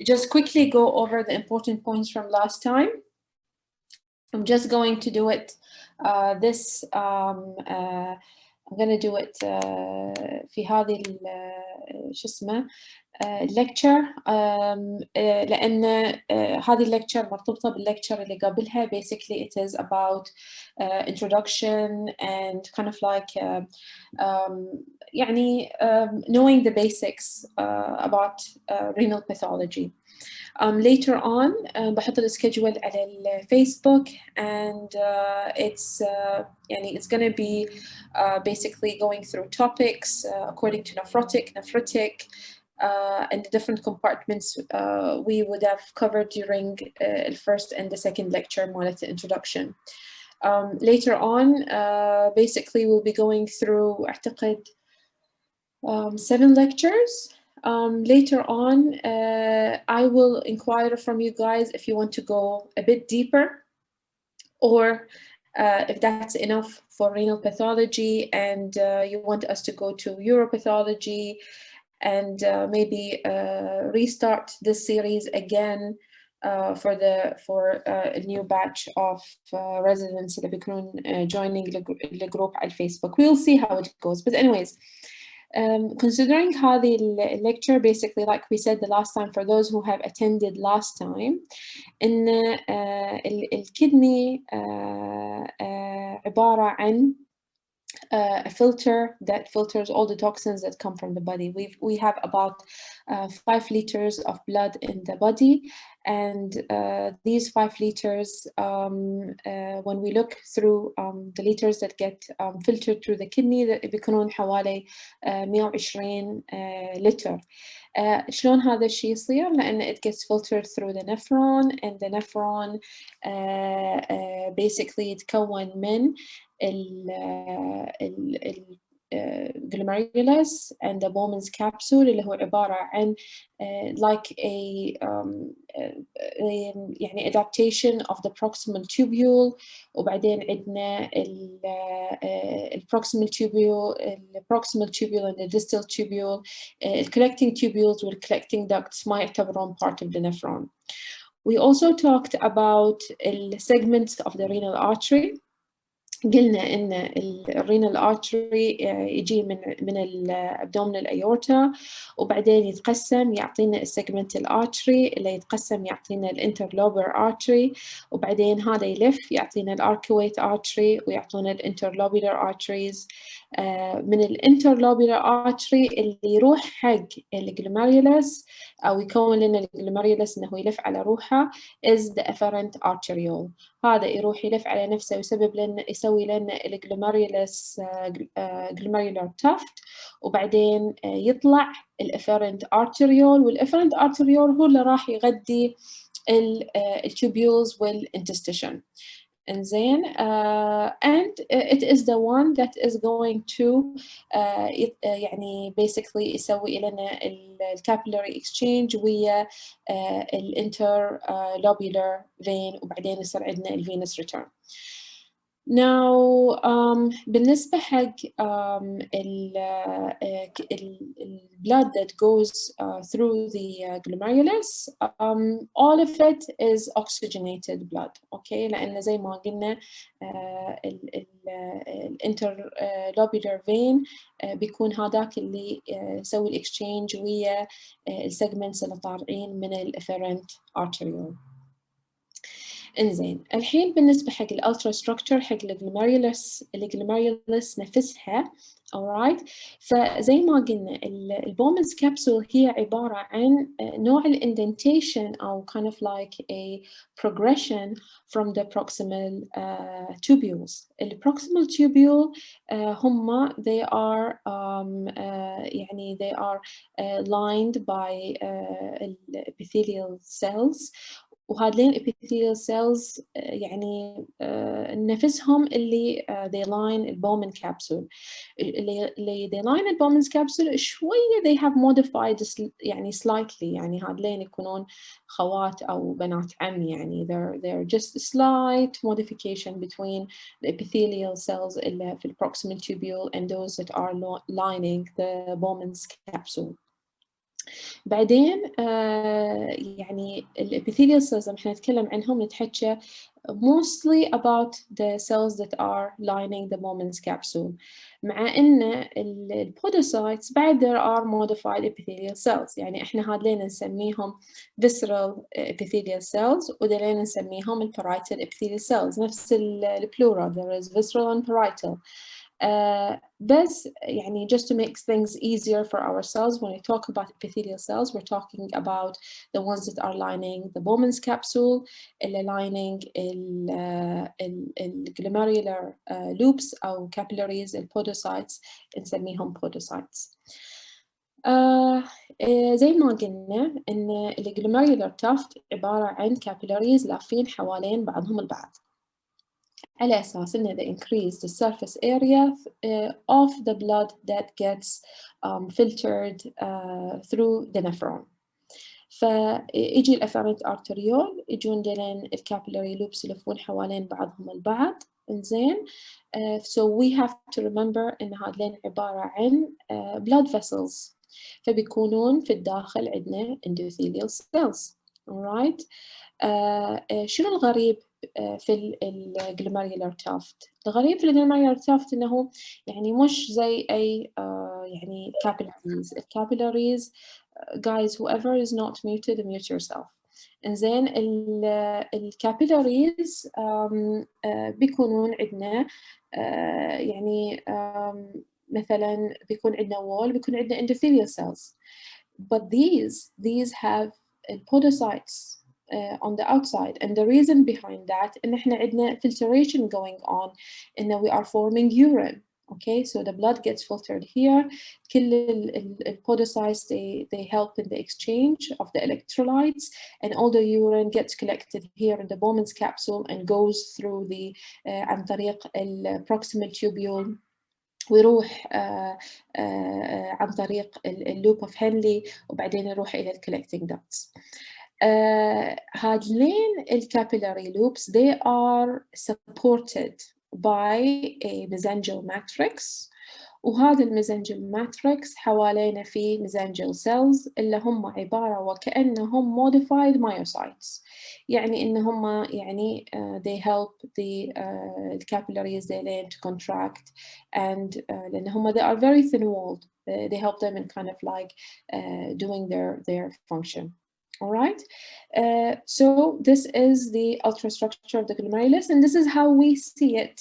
just quickly go over the important points from last time. I'm just going to do it I'm going to do it في هذه شو اسمه lecture لأن هذه الليكتشر مرتبطة بالليكتشر اللي قبلها. Basically it is about introduction and kind of like يعني knowing the basics about renal pathology. Later on بحط السكيدول على الفيسبوك and it's going to be basically going through topics according to nephrotic and the different compartments we would have covered during the first and the second lecture مالت the introduction. Later on basically we'll be going through أعتقد 7 lectures. Later on, I will inquire from you guys if you want to go a bit deeper or if that's enough for renal pathology and you want us to go to uropathology and maybe restart this series again for a new batch of residents اللي بيكونون joining الجروب على الفيسبوك. We'll see how it goes. But anyways, considering هذه lecture, basically like we said the last time, for those who have attended last time, إن الكدني عبارة عن a filter that filters all the toxins that come from the body. We have about 5 liters of blood in the body, and these 5 liters, when we look through the liters that get filtered through the kidney, بيكونون حوالي 120 لتر. شلون هذا الشيء يصير؟ لأن it gets filtered through the nephron, and the nephron basically يتكون من glomerulus and the Bowman's capsule اللي هو عبارة عن like a يعني adaptation of the proximal tubule. وبعدين عندنا proximal tubule and the distal tubule. Collecting tubules with collecting ducts ما يعتبرون part of the nephron. We also talked about the segments of the renal artery. قلنا إن الرينال artery يجي من الابدومينال aorta وبعدين يتقسم يعطينا السيجمنت الارتري اللي يتقسم يعطينا الانترلوبر artery وبعدين هذا يلف يعطينا الاركويت artery ويعطونا الانترلوبولار arteries. من الانترلوبولار artery اللي يروح حق الجلوميرولس أو يكون لنا الجلوميرولس إنه يلف على روحه is the efferent arteriole. هذا يروح يلف على نفسه يسوي لنا الجلوميرولس glomerular tuft وبعدين يطلع الافرنت arteriole والافرنت arteriole هو اللي راح يغذي التوبيولز والانتستيشن. إنزين and it is the one that is going to يعني basically يسوي لنا capillary exchange ويا interlobular vein وبعدين يصير عندنا venous return. Now بالنسبة حق blood that goes through the glomerulus, all of it is oxygenated blood, okay? لأن زي ما قلنا interlobular vein بيكون هذاك اللي يسوي الاكسشينج ويا السيجمنتس اللي طالعين من الافرنت arteriole. انزين الحين بالنسبة حق الالترا ستراكشر حق الجلوميرولس نفسها alright. فزي ما قلنا البومنز كابسول هي عبارة عن نوع الاندنتيشن أو kind of like a progression from the proximal tubules. البروكسيمال tubule هم they are يعني they are lined by epithelial cells وهذين epithelial cells يعني نفسهم اللي they line البومن capsule اللي they line البومن's capsule شوية they have modified يعني slightly يعني هذين يكونون خوات أو بنات عم يعني they're just a slight modification between the epithelial cells اللي في proximal tubule and those that are lining the Bowman's capsule. بعدين يعني الابيثيليال cells لما احنا نتكلم عنهم نتحكى mostly about the cells that are lining the Bowman's capsule. مع ان البودوسايتس بعد there are modified epithelial cells، يعني احنا هذين نسميهم visceral epithelial cells ودلين نسميهم البارايتال epithelial cells، نفس البلورال there is visceral and parietal. بس يعني just to make things easier for ourselves, when we talk about epithelial cells, we're talking about the ones that are lining the Bowman's capsule, lining glomerular loops أو capillaries, البودوسايتس نسميهم podocytes. زي ما قلنا إن الجلوميرولار تافت عبارة عن capillaries لافين حوالين بعضهم البعض، على أساس إن they increase the surface area of the blood that gets filtered through the nephron. فيجي الافرنت ارتريول يجون دلين الكابيلاري لوبس يلفون حوالين بعضهم البعض. إنزين so we have to remember إن هذين عبارة عن blood vessels، فبيكونون في الداخل عندنا endothelial cells. alright. شنو الغريب في الجلوميرولار تافت؟ الغريب في الجلوميرولار تافت إنه يعني مش زي أي يعني capillaries. الكابيلاريز guys whoever is not muted mute yourself. إنزين الكابيلاريز بيكونون عندنا يعني مثلا بيكون عندنا wall، بيكون عندنا endothelial cells, but these have podocytes on the outside, and the reason behind that إن إحنا عندنا filtration going on، إن we are forming urine. Okay, so the blood gets filtered here. كل podocytes they help in the exchange of the electrolytes, and all the urine gets collected here in the Bowman's capsule and goes through the عن طريق proximal tubule ويروح عن طريق اللوب اوف هنلي وبعدين يروح إلى الcollecting ducts. هذين الكابيلاري loops they are supported by a mesangial matrix، وهذا الميزنجل ماتريكس حوالينا في mesangial cells اللي هم عبارة وكأنهم modified myocytes، يعني إن هم يعني they help the capillaries to contract and لأن هم they are very thin walled, they help them in kind of like doing their function. All right, so this is the ultrastructure of the glomerulus, and this is how we see it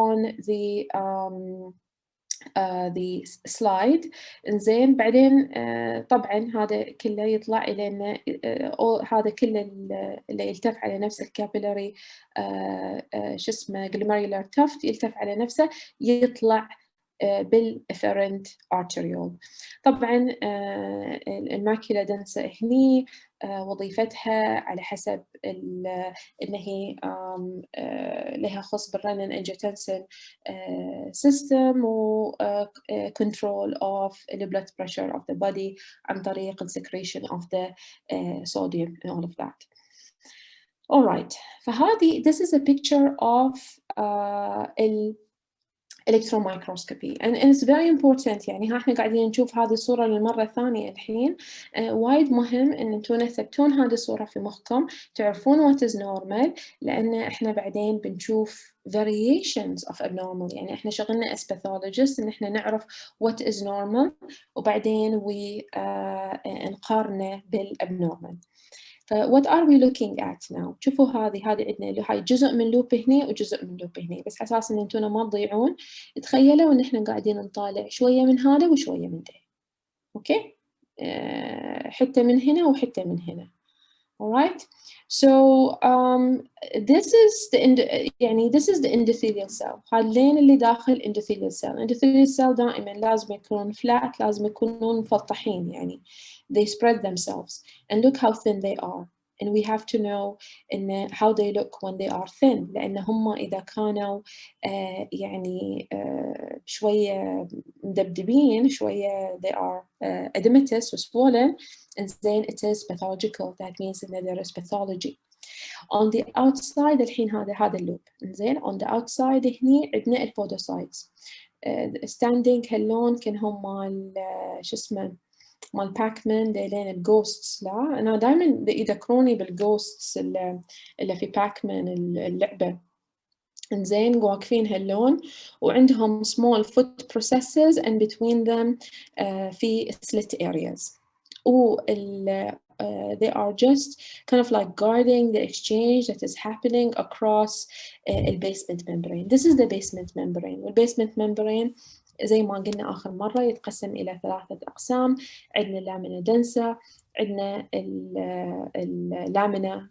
on the slide. إنزين بعدين طبعا هذا كله يطلع إلينا هذا كله اللي يلتف على نفس الكابيلاري شو اسمه glomerular tuft يلتف على نفسه يطلع بالافرنت arteriole. طبعا الماكيولا دنسة هني وظيفتها على حسب إن هي لها خص بالرنين انجيوتنسين system و control of the blood pressure of the body عن طريق secretion of the sodium and all of that. All right. فهذه this is a picture of electron microscopy and it's very important. يعني احنا قاعدين نشوف هذه الصورة للمرة الثانية الحين. وايد مهم ان انتم تثبتون هذه الصورة في مخكم، تعرفون what is normal، لان احنا بعدين بنشوف variations of abnormal. يعني احنا شغلنا as pathologists ان احنا نعرف what is normal وبعدين نقارنه بالabnormal. What are we looking at now؟ شوفوا هذه عندنا هاي جزء من لوب هنا وجزء من لوب هنا، بس أساس إن أنتم ما تضيعون تخيلوا إن إحنا قاعدين نطالع شوية من هذا وشوية من ده. أوكي؟ حتة من هنا وحتة من هنا. Alright? So this is the endothelial cell. هذين اللي داخل endothelial cell. Endothelial cell دائما لازم يكونون flat، لازم يكونون مفلطحين يعني. They spread themselves and look how thin they are. And we have to know how they look when they are thin، لأن هم إذا كانوا يعني شوية مدبدبين شوية they are edematous swollen، and then it is pathological. That means that there is pathology. On the outside الحين هذا اللوب. إنزين on the outside هني عندنا البودوسايتس standing هاللون كان هم مال شو اسمه مال باكمان لين الجوستس. لا أنا دائما يذكروني بالجوستس اللي في باكمان اللعبة. إنزين واقفين هاللون وعندهم small foot processes and between them في slit areas. they are just kind of like guarding the exchange that is happening across the basement membrane. This is the basement membrane. والbasement membrane زي ما قلنا آخر مرة يتقسم إلى 3 أقسام. عندنا اللامينا دنسا، عندنا اللامينا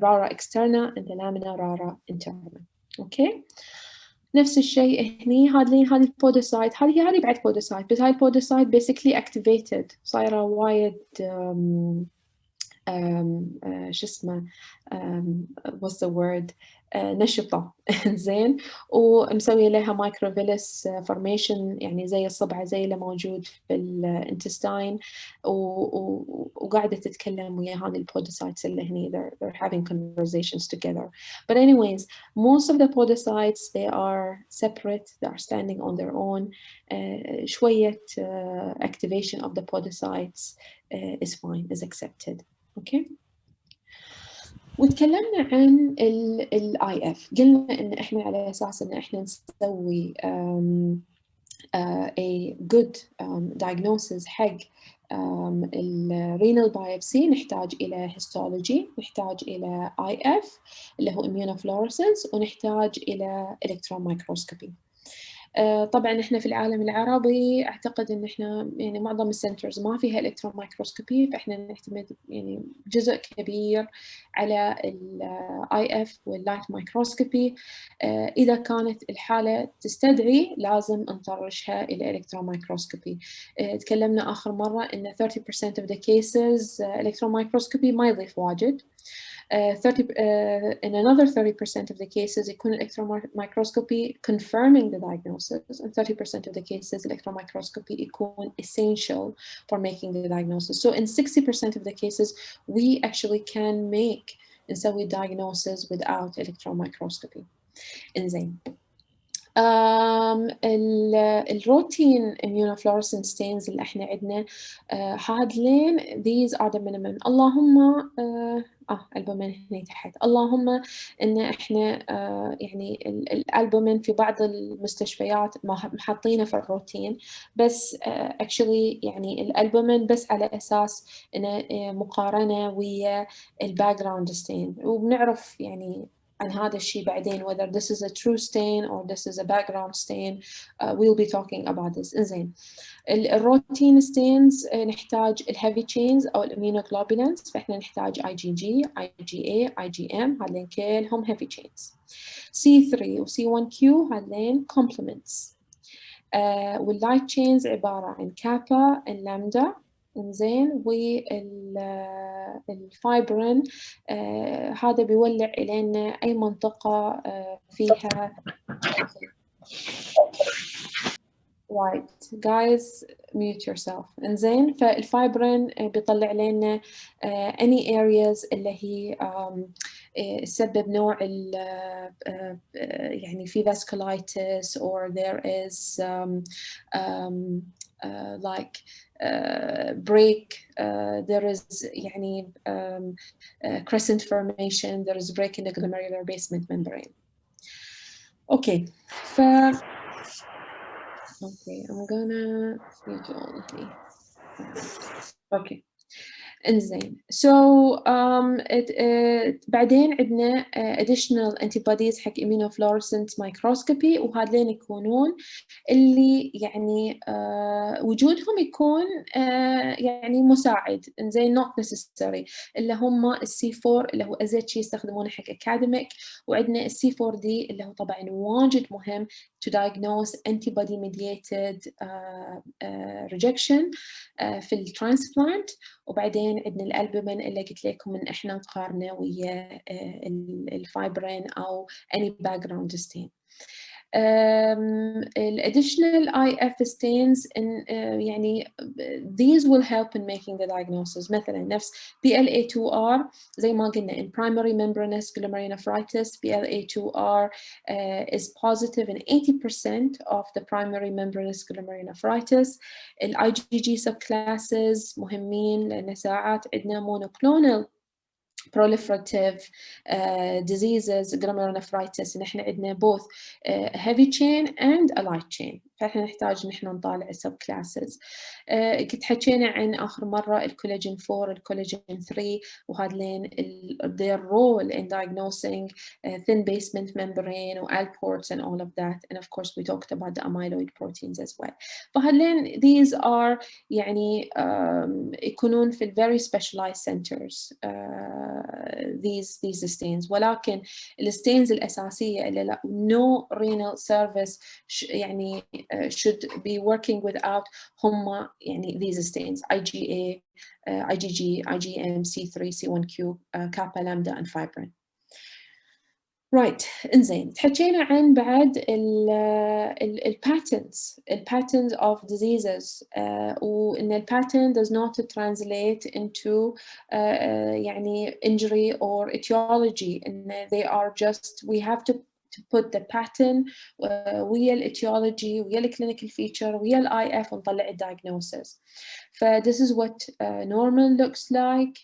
رارا externa، and اللامينا رارا interna. اوكي نفس الشيء هني. هذه البودوسايت، هذه بعد بودوسايت، بس هاي البودوسايت basically activated، صايرة وايد شو اسمه what's the word نشطة زين، ومسوية لها مايكروفيلس فورميشن، يعني زي الصبعة زي اللي موجود في الانتستاين، وقاعدة تتكلم ويا هذه البودوسايتس اللي هني they're having conversations together. But anyways, most of the podocytes they are separate, they are standing on their own. شوية activation of the podocytes is fine, is accepted. اوكي وتكلمنا عن ال IF. قلنا ان احنا على اساس ان احنا نسوي a good diagnosis حق الرينال بايوبسي نحتاج الى هيستولوجي، نحتاج الى IF اللي هو immunofluorescence، ونحتاج الى electron microscopy. طبعا احنا في العالم العربي اعتقد ان احنا يعني معظم السنترز ما فيها الكترون مايكروسكوبي، فاحنا نعتمد يعني جزء كبير على الاي اف واللايت مايكروسكوبي. اذا كانت الحاله تستدعي لازم نطرشها الى الكترون مايكروسكوبي. تكلمنا اخر مره ان 30% of the cases الكترون مايكروسكوبي ما يضيف واجد. In another 30% of the cases يكون electron microscopy confirming the diagnosis, and 30% of the cases electron microscopy يكون essential for making the diagnosis. So in 60% of the cases we actually can make نسوي diagnosis without electron microscopy. إنزين الروتين immunofluorescent stains اللي احنا عندنا هادلين these are the minimum. اللهم البومين هنا تحت، اللهم ان احنا يعني الالبومين في بعض المستشفيات محاطينه في الروتين، بس actually يعني الالبومين بس على اساس انه مقارنه ويا الباك جراوند ستين، وبنعرف يعني عن هذا الشيء بعدين whether this is a true stain or this is a background stain. We'll be talking about this. إنزين الروتين stains نحتاج الهيفي chains أو الاميونوغلوبولينز، فإحنا نحتاج IgG, IgA, IgM، هذين كلهم heavy chains. C3 و C1Q هذين complements. واللايت chains عبارة عن كابا اللامدا. إنزين والفايبرين هذا بيولع إلينا أي منطقة فيها Right guys mute yourself. إنزين فالفايبرين بيطلع لنا any areas اللي هي تسبب نوع يعني في vasculitis or there is like break, there is يعني crescent formation, there is break in the glomerular basement membrane. Okay, okay, I'm gonna mute you all with me. Okay. إنزين so بعدين عندنا additional antibodies حق immunofluorescent microscopy، وهذين يكونون اللي يعني وجودهم يكون يعني مساعد. إنزين not necessary، اللي هم الC4 اللي هو أزيد شيء يستخدمونه حق academic، وعندنا الC4D اللي هو طبعا واجد مهم to diagnose antibody mediated rejection في الترانسبلانت. وبعدين عندنا الألبومين اللي قلت لكم إن إحنا نقارنه ويا الفايبرين أو any background stain. Additional IF stains يعني these will help in making the diagnosis. مثلا نفس PLA2R زي ما قلنا in primary membranous glomerulonephritis. PLA2R is positive in 80% of the primary membranous glomerulonephritis. ال IgG subclasses مهمين لأن ساعات عندنا monoclonal proliferative diseases glomerulonephritis نحن عندنا both heavy chain and a light chain، فاحنا نحتاج نحن نطالع السب كلاسز. كنت حكينا عن آخر مرة الكولاجين 4 الكولاجين 3 وهذلين their role in diagnosing thin basement membrane و Alports and all of that, and of course we talked about the amyloid proteins as well. فهذلين these are يعني يكونون في very specialized centers these stains، ولكن الستينز الأساسية اللي لا no renal service يعني should be working without هم يعني these stains IgA, IgG, IgM, C3, C1q, kappa, lambda and fibrin. Right. إنزين تحكينا عن بعد ال patterns of diseases وإن ال pattern does not translate into يعني injury or etiology, and they are just we have to put the pattern ويا الاتيولوجي ويا الكلينيكال فيتشر ويا الاي اف ونطلع الدايجنوسيس. ف this is what normal looks like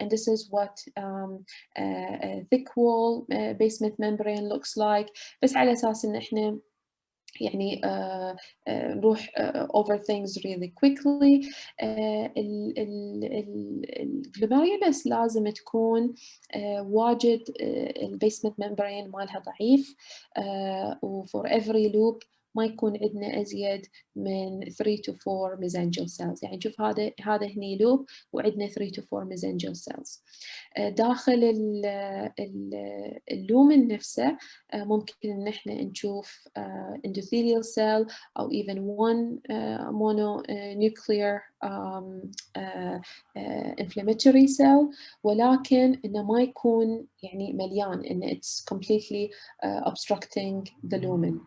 and this is what thick wall basement membrane looks like، بس على اساس ان احنا يعني نروح over things really quickly. الجلوميرولس لازم تكون واجد البيسمنت ممبرين مالها ضعيف، و for every loop ما يكون عندنا أزيد من 3 to 4 mesangial cells. يعني شوف هذا هني لوب وعندنا 3 to 4 mesangial cells. داخل اللومن نفسه ممكن إن إحنا نشوف endothelial cell أو even one mononuclear inflammatory cell، ولكن إنه ما يكون يعني مليان، إنه it's completely obstructing the lumen.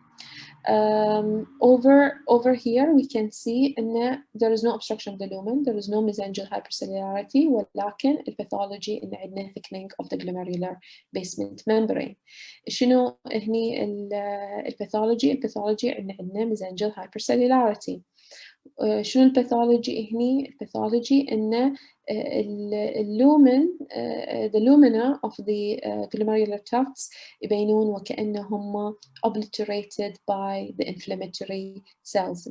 Over here we can see إن there is no obstruction of the lumen, there is no mesangial hypercellularity، ولكن الباثولوجي إن عندنا thickening of the glomerular basement membrane. شنو هني الباثولوجي؟ الباثولوجي إن عندنا mesangial hypercellularity. شنو الباثولوجي هني؟ الباثولوجي إن الlumen the lumina of the glomerular tufts يبينون وكأنهم obliterated by the inflammatory cells.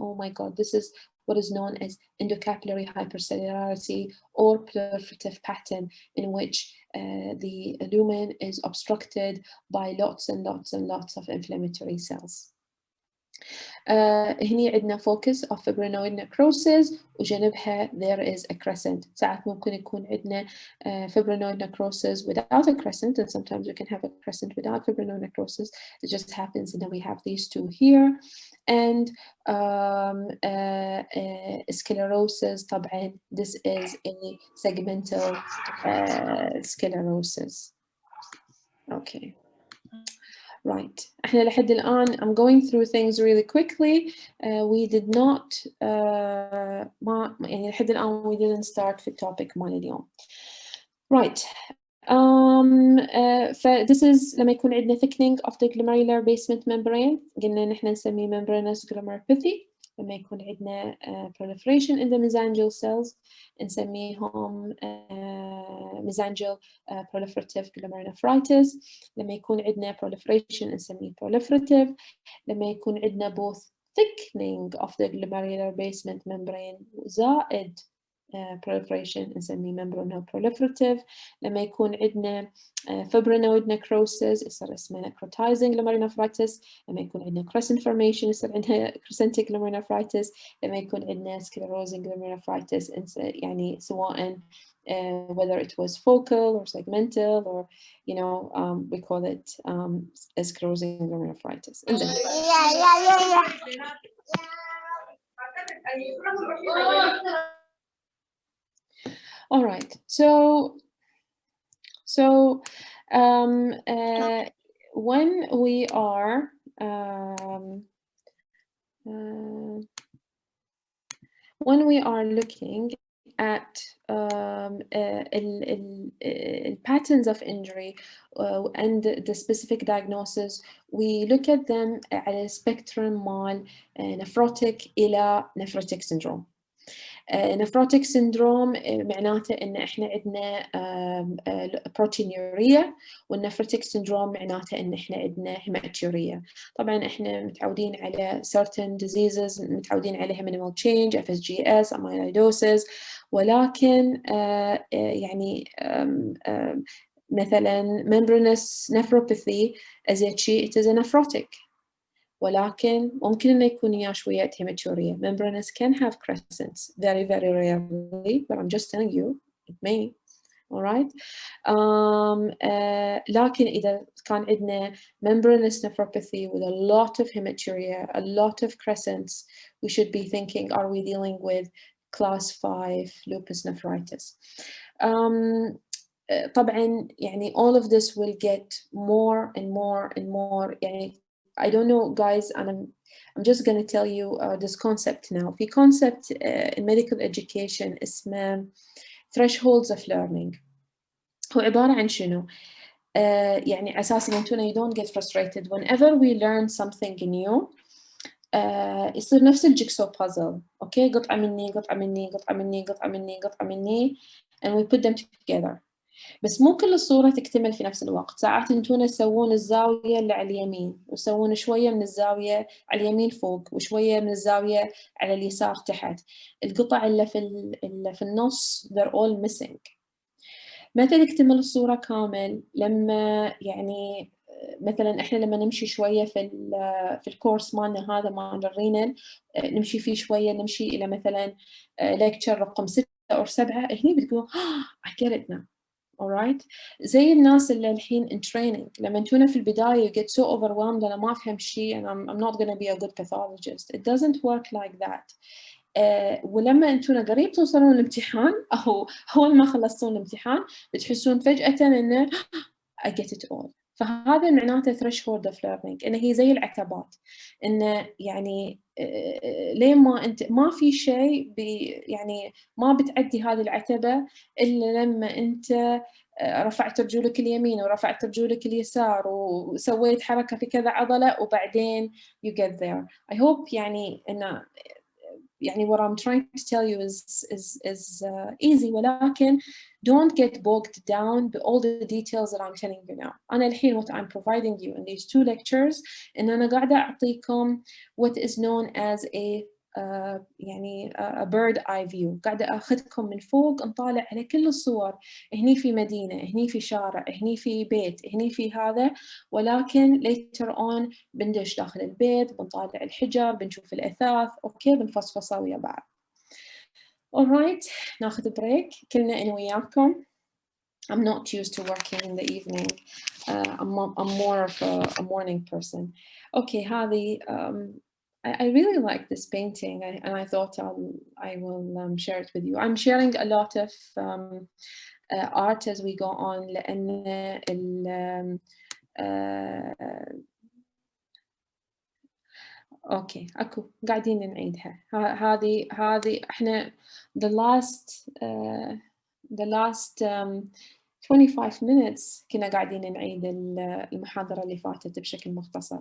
Oh my God, this is what is known as endocapillary hypercellularity or proliferative pattern in which the lumen is obstructed by lots and lots and lots of inflammatory cells. هني عندنا focus of fibrinoid necrosis وجنبها there is a crescent. ساعات ممكن يكون عندنا fibrinoid necrosis without a crescent, and sometimes we can have a crescent without fibrinoid necrosis. It just happens that we have these two here. And sclerosis طبعا this is a segmental sclerosis. Okay. Right. احنا لحد الآن I'm going through things really quickly. We did not ما يعني لحد الآن we didn't start في الtopic مال اليوم. Right. This is لما يكون عندنا thickening of the glomerular basement membrane، قلنا نحن نسميه membranous glomerulopathy. لما يكون عندنا proliferation in the mesangial cells نسميهم mesangial proliferative glomerulonephritis. لما يكون عندنا proliferation نسميه proliferative. لما يكون عندنا both thickening of the glomerular basement membrane زائد proliferation نسميه membranoproliferative. لما يكون عندنا fibrinoid necrosis يصير اسمه necrotizing glomerulonephritis. لما يكون عندنا crescent formation يصير عندنا crescentic glomerulonephritis. لما يكون عندنا sclerosing glomerulonephritis يعني سواء whether it was focal or segmental or you know we call it sclerosing glomerulonephritis. All right, so when we are when we are looking at patterns of injury and the specific diagnosis, we look at them على spectrum مال nephrotic إلى nephrotic syndrome. nephrotic syndrome معناته إن إحنا عندنا proteinuria، والنفروتيك syndrome معناته إن إحنا عندنا hematuria. طبعا إحنا متعودين على certain diseases متعودين عليها minimal change، FSGS، amyloidosis، ولكن يعني مثلا membranous nephropathy as a it is a nephrotic، ولكن ممكن إنه يكون وياه شوية hematuria. Membranous can have crescents, very very rarely, but I'm just telling you it may. Alright. لكن إذا كان عندنا membranous nephropathy with a lot of hematuria, a lot of crescents, we should be thinking, are we dealing with class 5 lupus nephritis? طبعا يعني all of this will get more and more and more. يعني I don't know guys, and I'm just going to tell you this concept now. في concept in medical education اسمه thresholds of learning. هو عبارة عن شنو؟ يعني أساساً أنتونا you don't get frustrated whenever we learn something new. يصير نفس الجيكسو بازل. أوكي، قطعة مني قطعة مني قطعة مني قطعة مني قطعة مني and we put them together. بس مو كل الصورة تكتمل في نفس الوقت. ساعات انتونا تسوون الزاوية اللي على اليمين، وتسوون شوية من الزاوية على اليمين فوق، وشوية من الزاوية على اليسار تحت. القطع اللي في النص they're all missing. متى تكتمل الصورة كامل؟ لما يعني مثلا احنا لما نمشي شوية في الكورس مالنا هذا مال الرينال، نمشي فيه شوية، نمشي إلى مثلا ليكتشر رقم 6 أو 7، هني بتقول I get it now. alright. زي الناس اللي الحين in training لما انتونا في البداية you get so overwhelmed أنا ما أفهم شيء and I'm not gonna be a good pathologist. It doesn't work like that. ولما انتونا قريب توصلون الامتحان أو أول ما خلصتون الامتحان بتحسون فجأة إنه I get it all. فهذا معناته threshold of learning، إنه هي زي العتبات، إنه يعني لين ما أنت ما في شيء يعني ما بتعدي هذه العتبة إلا لما أنت رفعت رجولك اليمين ورفعت رجولك اليسار وسويت حركة في كذا عضلة وبعدين you get there. I hope يعني إنه يعني what I'm trying to tell you is easy، ولكن don't get bogged down by all the details that I'm telling you now. أنا الحين what I'm providing you in these 2 lectures إن أنا قاعدة أعطيكم what is known as a يعني a bird eye view. قاعدة أخذكم من فوق نطالع على كل الصور. هني في مدينة، هني في شارع، هني في بيت، هني في هذا، ولكن later on بندش داخل البيت، بنطالع الحجر، بنشوف الأثاث، أوكي، بنفصفصها ويا بعض. alright، ناخذ بريك كلنا أنا وياكم. I'm not used to working in the evening. I'm more of a morning person. Okay, هذه I really like this painting and I thought I will share it with you. I'm sharing a lot of art as we go on لأن اوكي اكو قاعدين نعيدها. هذه احنا the last 25 minutes كنا قاعدين نعيد المحاضرة اللي فاتت بشكل مختصر.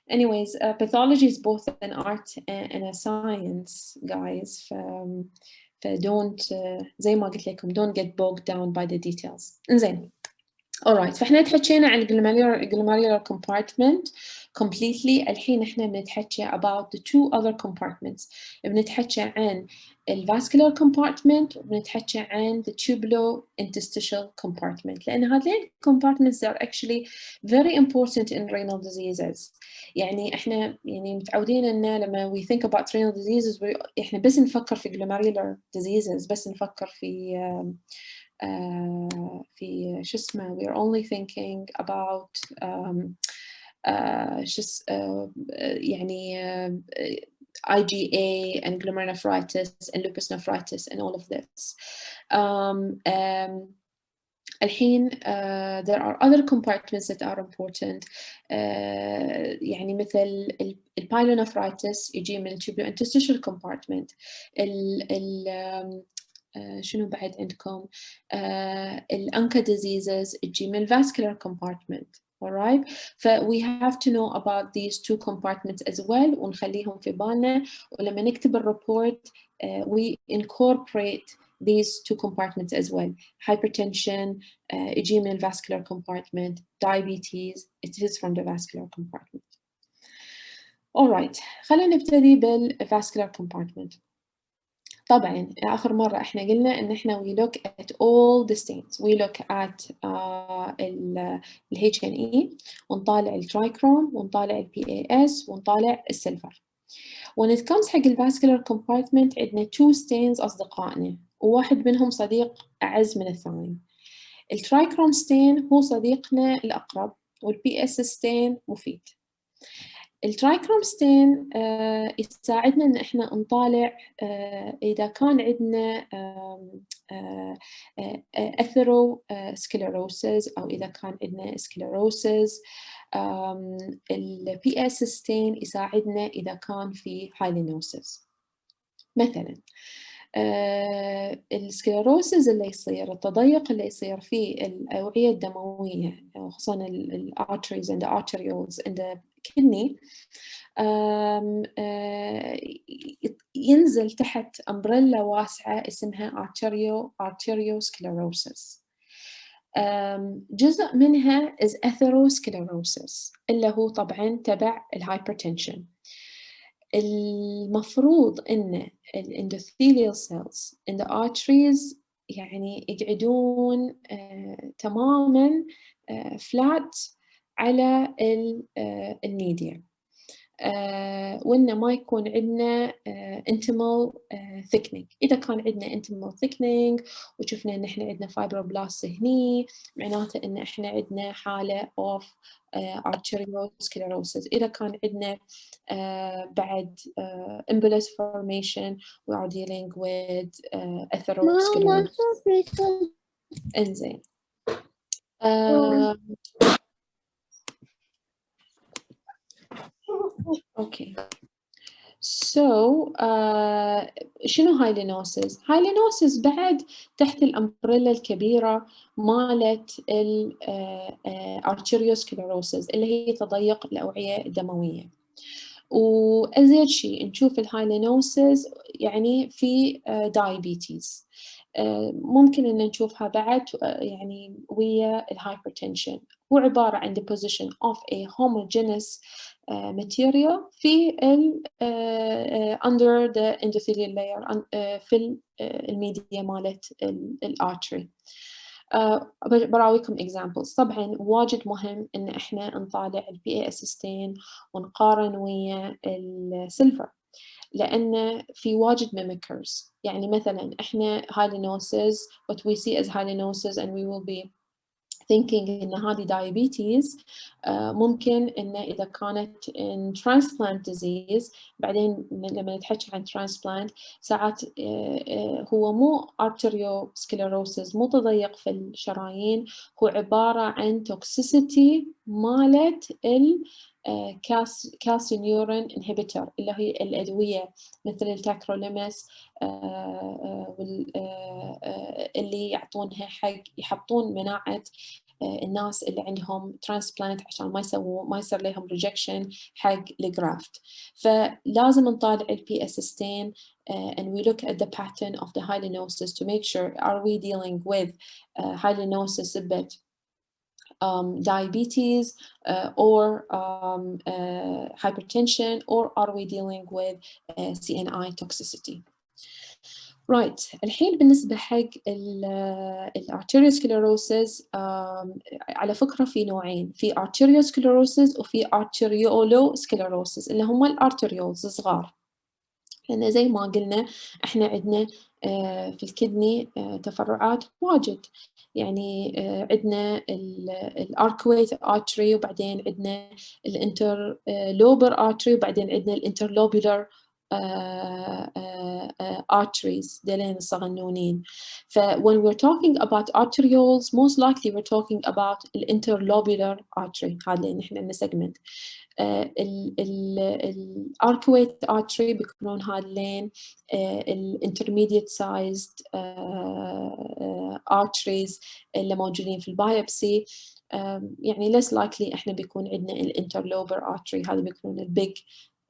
Anyways, pathology is both an art and a science, guys. don't زي ما قلت لكم don't get bogged down by the details. إنزين. alright، فإحنا تحكينا عن glomerular compartment completely. الحين إحنا بنتحكي about the 2 other compartments. بنتحكي عن vascular compartment وبنتحكي عن the tubulo-interstitial compartment، لأن هذين compartments are actually very important in renal diseases. يعني إحنا يعني متعودين إن لما we think about renal diseases إحنا بس نفكر في glomerular diseases، بس نفكر في شو اسمه we're only thinking about يعني IgA and glomerulonephritis and lupus nephritis and all of this. الحين there are other compartments that are important يعني مثل البايلونفرايتس يجي من tubular interstitial compartment. شنو بعد عندكم؟ الأنكا diseases تجي من vascular compartment. Alright, we have to know about these two compartments as well ونخليهم في بالنا ولما نكتب الريبورت we incorporate these two compartments as well. Hypertension يجي من vascular compartment, diabetes it is from the vascular compartment. Alright, خلينا نبتدي بالvascular compartment. طبعا آخر مرة إحنا قلنا إن إحنا we look at all the stains. We look at ال HNE ونطالع الترايكروم ونطالع ال PAS ونطالع السلفر. When it comes حق vascular compartment عندنا two stains أصدقائنا وواحد منهم صديق أعز من الثاني. الترايكروم ستين هو صديقنا الأقرب والPS ستين مفيد. الترايكروم ستين يساعدنا إن إحنا نطالع إذا كان عندنا أثيروسكليروسيس أو إذا كان عندنا سكليروسيس. الPS ستين يساعدنا إذا كان في هايلينوسيس. مثلا السكليروسيس اللي يصير التضيق اللي يصير في الأوعية الدموية خصوصا الارتريز and the arterioles and the kidney ينزل تحت أمبريلا واسعة اسمها arteriosclerosis. جزء منها is atherosclerosis اللي هو طبعا تبع الهايبرتنشن. المفروض إن endothelial cells in the arteries يعني يقعدون تماماً flat على الميديا وإنه ما يكون عندنا intimal thickening. إذا كان عندنا intimal thickening وشفنا إن إحنا عندنا fibroblasts هني معناته إن إحنا عندنا حالة of arteriosclerosis. إذا كان عندنا بعد embolus formation we are dealing with atherosclerosis. إنزين. Okay. So شنو هايلينوسيس؟ هايلينوسيس بعد تحت الأمبريلا الكبيرة مالت الارتيريوسكليروسيس اللي هي تضيق الأوعية الدموية. وأزيد شيء نشوف الهايلينوسيس يعني في diabetes. ممكن أن نشوفها بعد يعني ويا الهايبرتنشن. هو عبارة عن deposition of a homogeneous material في under the endothelial layer في الميديا مالت الارتري. براويكم examples. طبعا واجد مهم إن إحنا نطالع الPAS ستين ونقارن ويا السيلفر لأن في واجد mimickers. يعني مثلا إحنا هايلينوسيس what we see as هايلينوسيس and we will be thinking إن هذه diabetes ممكن إن إذا كانت in transplant disease بعدين لما نتحكي عن transplant ساعات هو مو arteriosclerosis مو تضيق في الشرايين هو عبارة عن toxicity مالت calcineurin inhibitor اللي هي الأدوية مثل التاكروليمس اللي يعطونها حق يحطون مناعة الناس اللي عندهم ترانسبلانت عشان ما يصير لهم ريجكشن حق الجرافت. فلازم نطالع الPS ستين and we look at the pattern of the hyalinosis to make sure are we dealing with hyalinosis but diabetes or hypertension or are we dealing with CNI toxicity. Right. الحين بالنسبة حق الارتيريوسكليروسيس على فكرة في نوعين في arteriosclerosis وفي arteriolosclerosis اللي هم الارتريولز الصغار. لأن زي ما قلنا إحنا عندنا في الكدني تفرعات واجد. يعني عندنا الاركويت ارتري وبعدين عندنا الانترلوبر ارتري وبعدين عندنا الانترلوبولار arteries ديلين الصغنونين. ف when we're talking about arterioles most likely we're talking about الانترلوبولار artery هذا اللي نحن عندنا segment. الاركويت artery بيكونون هذين الانترميديت sized arteries اللي موجودين في البايوبسي. يعني less likely احنا بيكون عندنا الانترلوبر artery هذا بيكونون البيج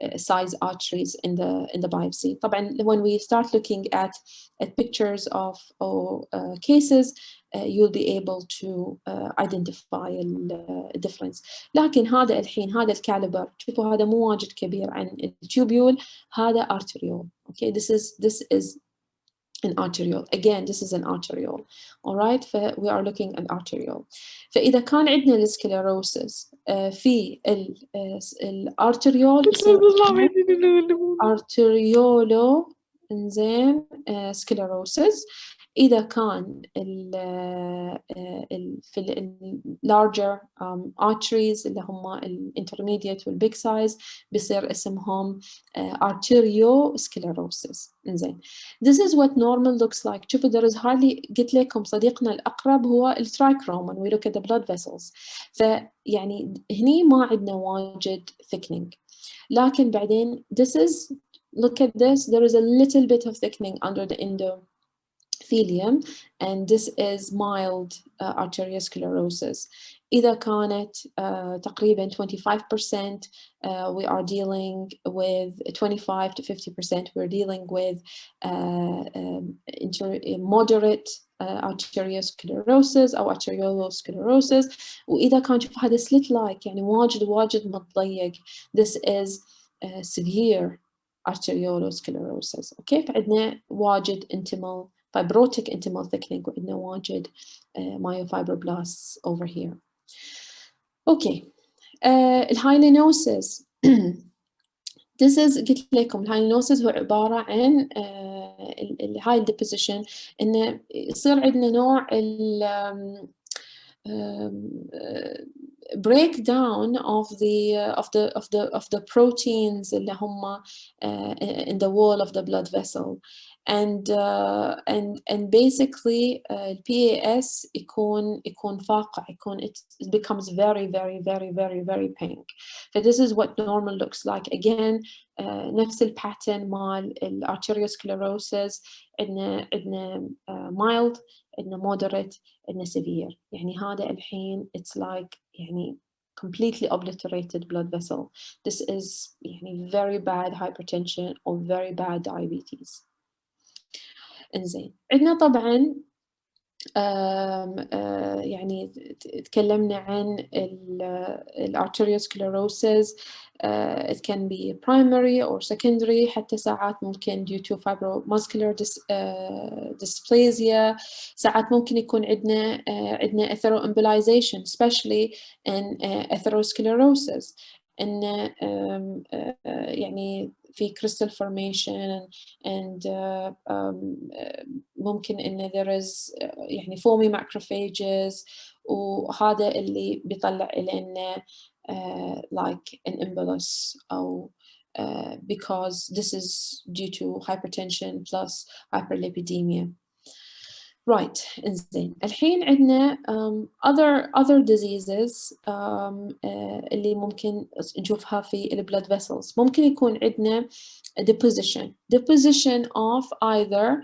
size arteries in the biopsy. طبعا when we start looking at pictures of cases you'll be able to identify the difference. لكن هذا الحين هذا الكاليبر شوفوا هذا مو واجد كبير عن التوبيول هذا arteriole. Okay, this is an arteriole. Again, this is an arteriole. All right, we are looking at arteriole. فإذا كان عندنا السكليروسس في الارتريول arteriolo إنزين سكليروسس. إذا كان في larger arteries اللي هم intermediate والbig size بيصير اسمهم arteriosclerosis. إنزين. This is what normal looks like. شوفوا there is hardly قلت لكم صديقنا الأقرب هو الترايكروم when we look at the blood vessels. فيعني هني ما عندنا واجد thickening. لكن بعدين this is look at this there is a little bit of thickening under the endothelium and this is mild arteriosclerosis. إذا كانت تقريبا 25% we are dealing with 25 to 50% we're dealing with moderate arteriosclerosis أو arteriolosclerosis. وإذا كان شوف هذا slit like يعني واجد متضيق this is severe arteriolosclerosis. Okay, فعندنا واجد intimal fibrotic intimal thickening وعندنا واجد myofibroblasts over here. Okay, الهايلينوسيس this is قلت لكم الهايلينوسيس هو عبارة عن هاي الديبوزيشن إنه يصير عندنا نوع breakdown of the proteins اللي هم in the wall of the blood vessel and basically PAS يكون فاقع it becomes very pink. So this is what normal looks like. Again نفس الباترن مال arteriosclerosis عندنا mild عندنا moderate عندنا severe. يعني هذا الحين it's like يعني completely obliterated blood vessel. This is يعني very bad hypertension or very bad diabetes. إنزين عندنا طبعا يعني تكلمنا عن arteriosclerosis. It can be primary or secondary حتى ساعات ممكن due to fibromuscular dysplasia. ساعات ممكن يكون عندنا atheroembolization especially in atherosclerosis إن يعني في crystal formation and ممكن إن there is يعني foamy macrophages وهذا اللي بيطلع لنا like an embolus أو because this is due to hypertension plus hyperlipidemia. Right, إنزين الحين عندنا other diseases اللي ممكن نشوفها في ال blood vessels. ممكن يكون عندنا deposition of either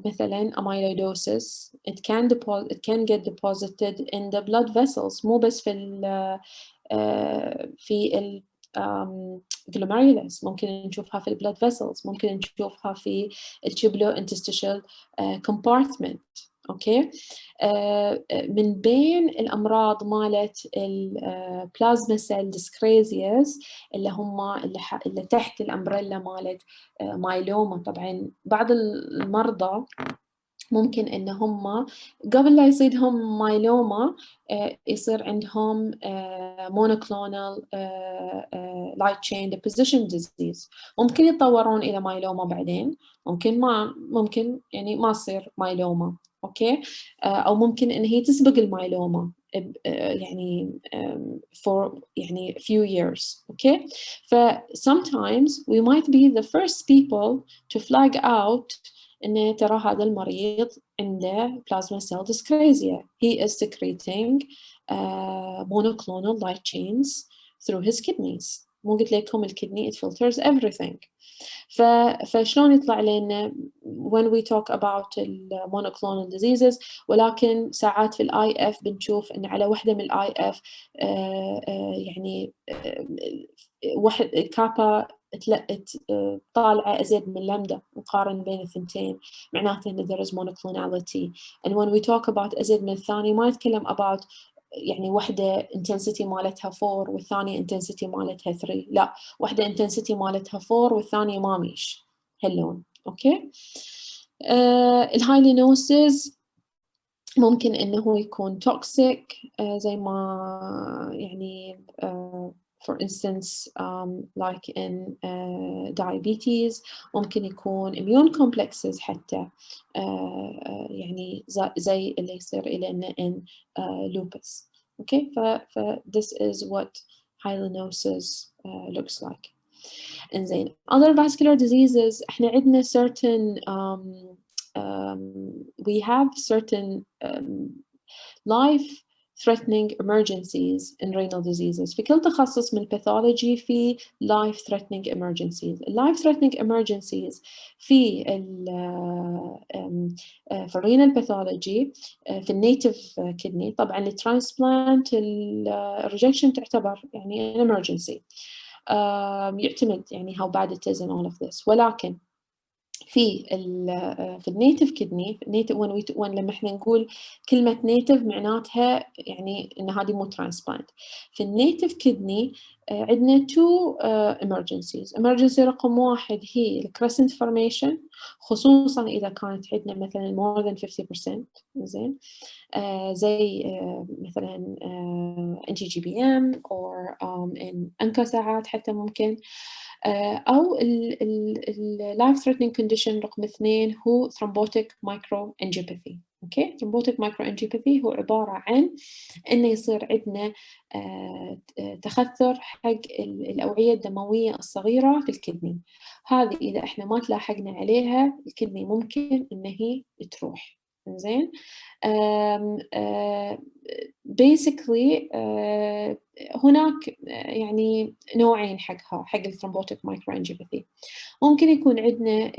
مثلا amyloidosis. It can get deposited in the blood vessels مو بس في ال glomerulus ممكن نشوفها في ال blood vessels ممكن نشوفها في ال tubular interstitial compartment. اوكي من بين الامراض مالت البلازما سيل ديسكريزياز اللي هم اللي تحت الامبريلا مالت مايلوما. طبعا بعض المرضى ممكن إن هم قبل لا يصيدهم مايلوما يصير عندهم monoclonal light chain deposition disease. ممكن يتطورون إلى مايلوما بعدين ممكن يعني ما تصير مايلوما. أوكي أو ممكن إن هي تسبق المايلوما يعني for يعني few years. Okay, sometimes we might be the first people to flag out إن ترى هذا المريض عنده plasma cell dyscrasia. He is secreting monoclonal light chains through his kidneys. مو قلت لكم الكدني it filters everything. فشلون يطلع لنا when we talk about monoclonal diseases، ولكن ساعات في الاي اف بنشوف ان على وحده من الاي اف يعني واحد كابا طالعه ازيد من لامدا، نقارن بين الثنتين معناته ان there is monoclonality. and when we talk about ازيد من الثاني ما نتكلم about يعني واحدة intensity مالتها 4 والثانية intensity مالتها 3، لا، واحدة intensity مالتها 4 والثانية ما ميش هاللون. اوكي. الهايلينوسز ممكن انه يكون توكسيك زي ما يعني for instance like in diabetes. ممكن يكون immune complexes حتى يعني زي اللي يصير إلينا in lupus. okay. ف this is what hyalinosis looks like. إنزين other vascular diseases احنا عندنا certain we have certain life-threatening emergencies in renal diseases. في كل تخصص من pathology في life-threatening emergencies. life-threatening emergencies في renal pathology في native kidney. طبعا الترانسبلانت الريجكشن تعتبر يعني an emergency. يعتمد يعني how bad it is and all of this. ولكن في النيتف كدني لما احنا نقول كلمة نيتف معناتها يعني ان هذه مو ترانسبلانت. في النيتف كدني عندنا two emergencies. emergency رقم 1 هي الكريسنت formation، خصوصا اذا كانت عندنا مثلا more than 50%. زين زي مثلا NT-GBM or أنكا ساعات حتى ممكن. أو ال life threatening condition رقم 2 هو Thrombotic microangiopathy. okay. Thrombotic microangiopathy هو عبارة عن إنه يصير عندنا تخثر حق الأوعية الدموية الصغيرة في الكدني. هذه إذا إحنا ما تلاحقنا عليها الكدني ممكن إن هي تروح. زين basically هناك يعني نوعين حقها، حق الثرومبوتيك مايكروانجيوباثي. ممكن يكون عندنا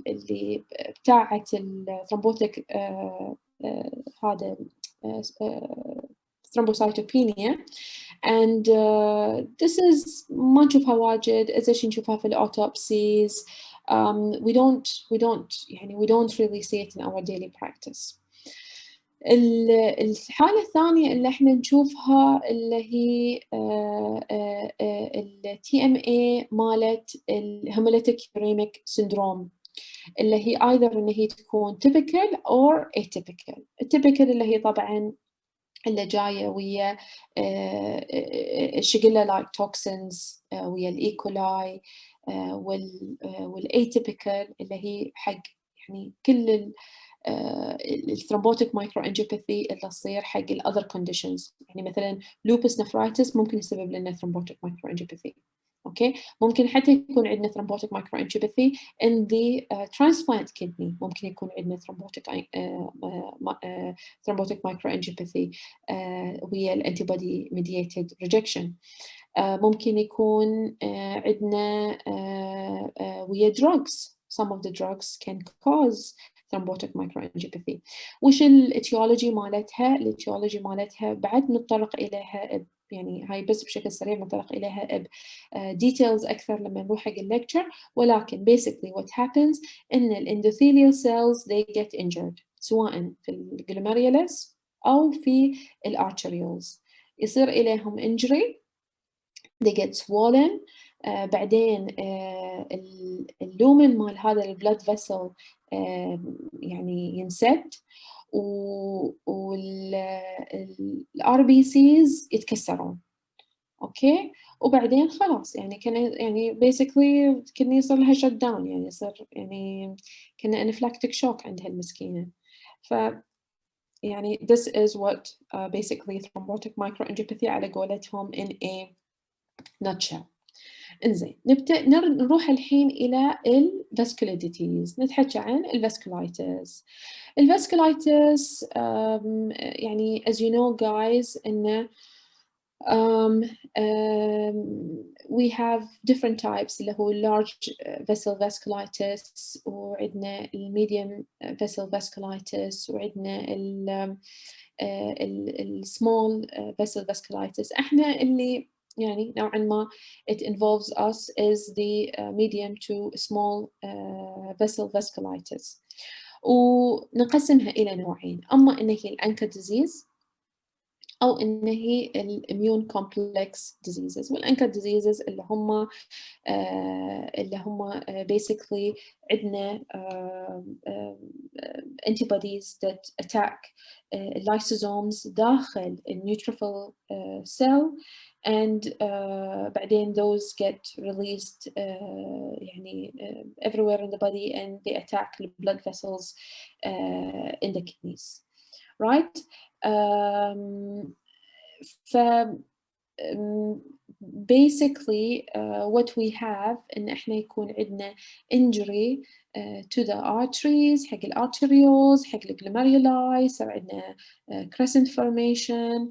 اللي بتاعة الثرومبوتيك هذا thrombocytopenia and this is ما نشوفها واجد، إذا نشوفها في الأوتوبسيز. we don't really see it in our daily practice. الحالة الثانية اللي احنا نشوفها اللي هي ال TMA مالت الهيموليتيك uremic syndrome، اللي هي either إن هي تكون typical or atypical. الtypical اللي هي طبعا اللي جاية ويا الشيجيلا لايك توكسينز ويا الإيكولاي، والatypical اللي هي حق يعني كل الثرومبوتيك مايكروانجيوباثي اللي تصير حق الأذر كونديشنز. يعني مثلا لوبس نفرايتس ممكن يسبب لنا ثرومبوتيك مايكروانجيوباثي. اوكي. ممكن حتى يكون عندنا ثرومبوتيك مايكروانجيوباثي in the transplant kidney. ممكن يكون عندنا ثرومبوتيك مايكروانجيوباثي ويا الانتيبودي ميدييتد ريجكشن. ممكن يكون عندنا ويا drugs. Some of the drugs can cause thrombotic microangiopathy. وش الاتيولوجي مالتها؟ الاتيولوجي مالتها بعد نتطرق إليها يعني هاي بس بشكل سريع نتطرق إليها details أكثر لما نروح حق الليكتشر. ولكن basically what happens إن الendothelial cells they get injured سواء في الجلوميريولس أو في الارتريولز. يصير إليهم injury، they get swollen. بعدين اللومن مال هذا البلاد فيسل يعني ينسد، والار بي سيز يتكسرون. اوكي. وبعدين خلاص يعني يعني basically كان يصير لها شت داون، يعني يصير يعني كنا انفلاكتيك شوك عند هالمسكينه. ف يعني this is what basically thrombotic microangiopathy على قولتهم in a nutshell. انزين نروح الحين إلى الفاسكولار disease. نتحكي عن الفاسكولايتس. الفاسكولايتس يعني as you know guys إنه we have different types اللي هو large vessel vasculitis وعندنا medium vessel vasculitis وعندنا small vessel vasculitis. احنا اللي يعني نوعا ما it involves us is the medium to small vessel vasculitis. ونقسمها إلى نوعين، أما إن هي الأنكر disease أو إن هي الاميون كومبلكس diseases. والأنكر diseases اللي هم basically عندنا antibodies that attack lysosomes داخل النيوتروفيل cell and بعدين those get released يعني everywhere in the body and they attack the blood vessels in the kidneys, right? Basically what we have إن إحنا يكون عندنا injury to the arteries حق الارتريولز حق الجلوميريولاي، يصير عندنا crescent formation.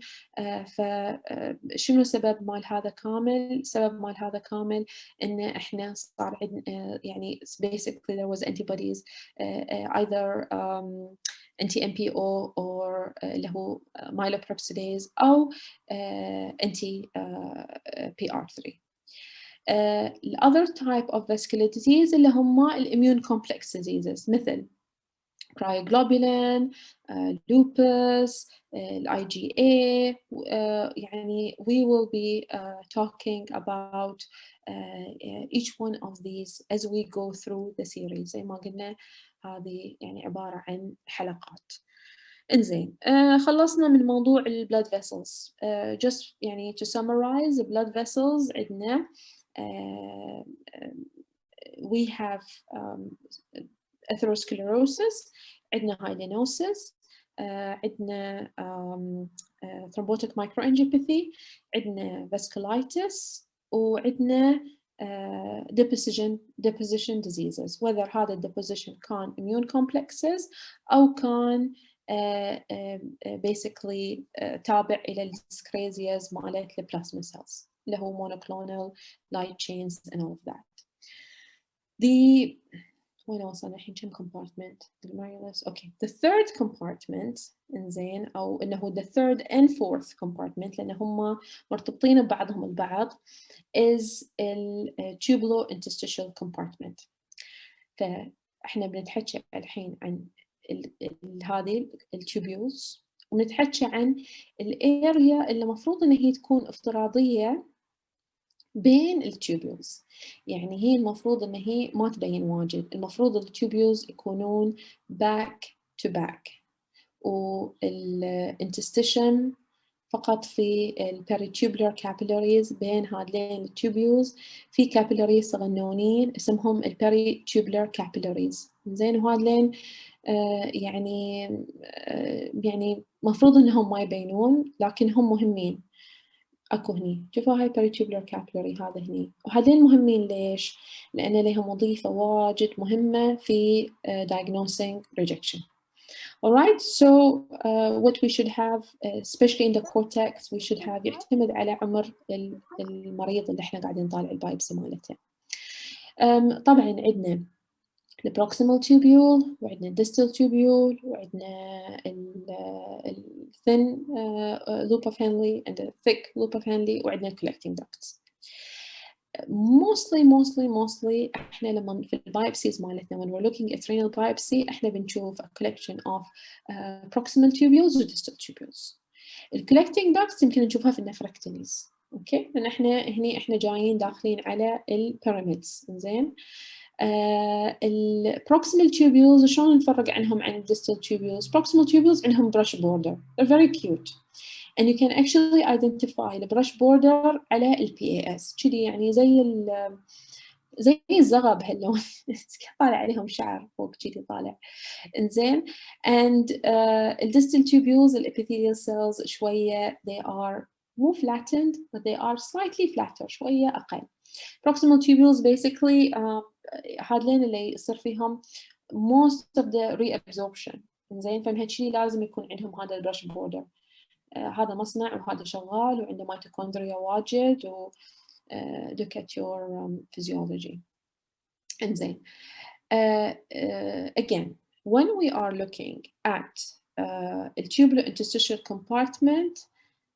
فشنو سبب مال هذا كامل؟ سبب مال هذا كامل إن إحنا صار عندنا يعني basically there was antibodies either anti-MPO or اللي هو myeloperoxidase أو anti-PR3. The other type of vascular disease اللي هم immune complex diseases مثل cryoglobulin, lupus, IgA. يعني we will be talking about each one of these as we go through the series. زي ما قلنا هذه يعني عبارة عن حلقات. إنزين خلصنا من موضوع blood vessels. Just يعني to summarize the blood vessels عندنا we have atherosclerosis، عندنا hyalinosis، عندنا thrombotic microangiopathy، عندنا vasculitis، وعندنا deposition diseases. whether هذا deposition كان immune complexes أو كان basically تابع إلى الديسكريزياز مالت البلازما cells اللي هو monoclonal light chains and all of that. وين وصلنا الحين كم compartment؟ okay. The third compartment إنزين أو إنه هو the third and fourth compartment لأن هم مرتبطين ببعضهم البعض is tubular interstitial compartment. فإحنا بنتحكي الحين عن هذه التوبيولز ونتحكي عن الاريا اللي مفروض إن هي تكون افتراضية بين التوبيولز. يعني هي المفروض إن هي ما تبين واجد، المفروض التوبيولز يكونون back to back والانتستيشن فقط في البريتوبولار capillaries بين هذين التوبيولز في capillaries صغنونين اسمهم البريتوبولار capillaries. زين وهذين يعني مفروض إنهم ما يبينون لكن هم مهمين. أكو هني شوفوا هاي peritubular capillary هذا هني، وهذين مهمين ليش؟ لأن لهم وظيفة واجد مهمة في diagnosing rejection. Alright, so what we should have, especially in the cortex, we should have يعتمد على عمر المريض اللي احنا قاعدين نطالع البايبسي مالته. طبعا عندنا البروكسيمال tubule وعندنا distal tubule وعندنا thin loop of Henle and the thick loop of Henle وعندنا collecting ducts. mostly احنا لما في البايبسيز مالتنا when we're looking at renal biopsy احنا بنشوف a collection of proximal tubules و distal tubules. collecting ducts يمكن نشوفها في النفركتوميز. اوكي لان احنا جايين داخلين على البيراميدز. زين البروكسيمال tubules شلون نفرق عنهم عن distal tubules؟ proximal tubules عندهم brush border. They're very cute. And you can actually identify the brush border على ال PAS. كذي يعني زي زي الزغب هاللون طالع عليهم شعر فوق كذي طالع. إنزين and الديستال tubules الepithelial cells شوية they are مو flattened but they are slightly flatter شوية أقل. proximal tubules basically هذلين اللي يصير فيهم most of the reabsorption. إنزين فمهالشي لازم يكون عندهم هذا البرش بوردر. هذا مصنع وهذا شغال وعنده ميتوكوندريا واجد و look at your physiology. إنزين again when we are looking at the tubular interstitial compartment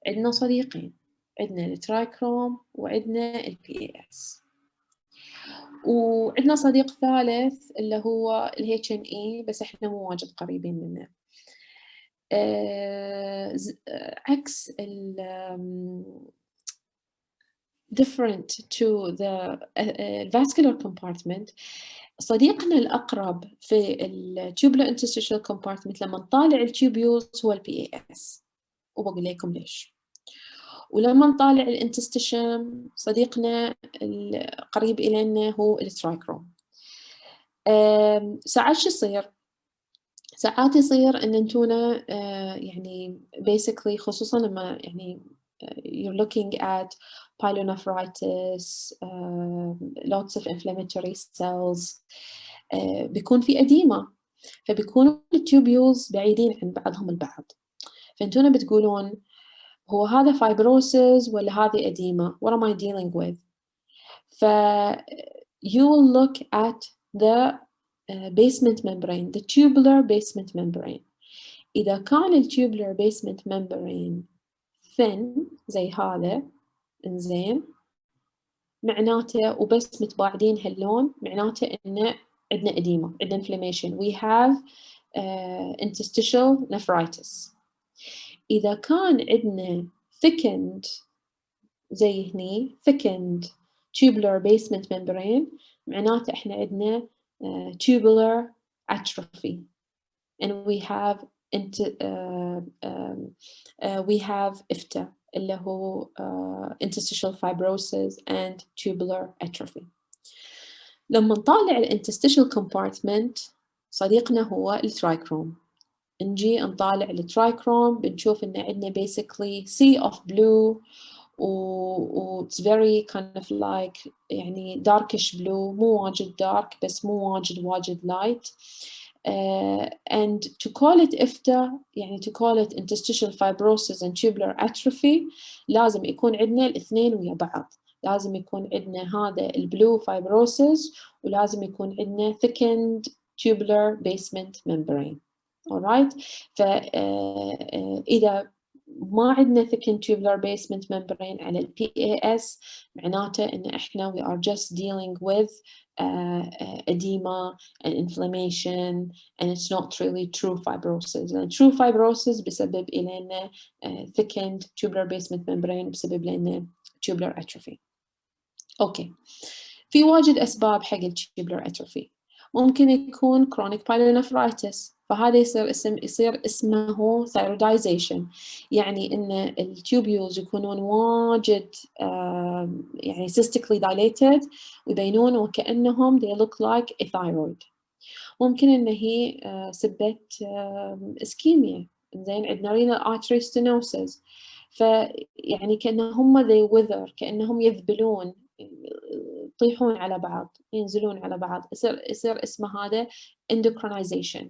عندنا صديقين، عندنا الترايكروم وعندنا الPAS، وعندنا صديق ثالث اللي هو الHNE بس احنا مو واجد قريبين منه. عكس different to the vascular compartment. صديقنا الأقرب في tubular interstitial compartment لما نطالع التوبيولز هو الPAS، وبقول لكم ليش. ولما نطالع الانتستيشن صديقنا القريب إلينا هو الترايكروم. ساعات شو يصير؟ ساعات يصير إن انتونا يعني basically خصوصا لما يعني you're looking at pyelonephritis, lots of inflammatory cells, بيكون في أديمة، فبيكونوا التوبيولز بعيدين عن بعضهم البعض. فانتونا بتقولون هو هذا fibrosis ولا هذه أديمة؟ What am I dealing with? you will look at the basement membrane, the tubular basement membrane. إذا كان tubular basement membrane thin زي هذا إنزين معناته وبس متباعدين هاللون معناته إنه عندنا إديمة، عندنا inflammation. We have interstitial nephritis. إذا كان عندنا thickened زي هني thickened tubular basement membrane معناته إحنا عندنا tubular atrophy and we have IFTA اللي هو interstitial fibrosis and tubular atrophy. لما نطالع interstitial compartment صديقنا هو الترايكروم. نجي نطالع الترايكروم بنشوف إن عندنا basically sea of blue و it's very kind of like يعني darkish blue مو واجد dark بس مو واجد light. And to call it IFTA يعني to call it interstitial fibrosis and tubular atrophy لازم يكون عندنا الاثنين ويا بعض. لازم يكون عندنا هذا البلو fibrosis ولازم يكون عندنا thickened tubular basement membrane. alright. فإذا ما عندنا thickened tubular basement membrane على PAS معناته إن إحنا we are just dealing with edema and inflammation and it's not really true fibrosis. And true fibrosis بسبب إلينا thickened tubular basement membrane بسبب لنا tubular atrophy. أوكي. في واجد أسباب حق tubular atrophy. ممكن يكون chronic pyelonephritis فهذا يصير اسمه thyroidization يعني إن التوبيولز يكونون واجد يعني cystically dilated ويبينون وكأنهم they look like a thyroid. ممكن إن هي سبة ischemia زين عندنا renal artery stenosis فيعني كأنهم they wither كأنهم يذبلون يطيحون على بعض ينزلون على بعض يصير اسمه هذا endocrinization.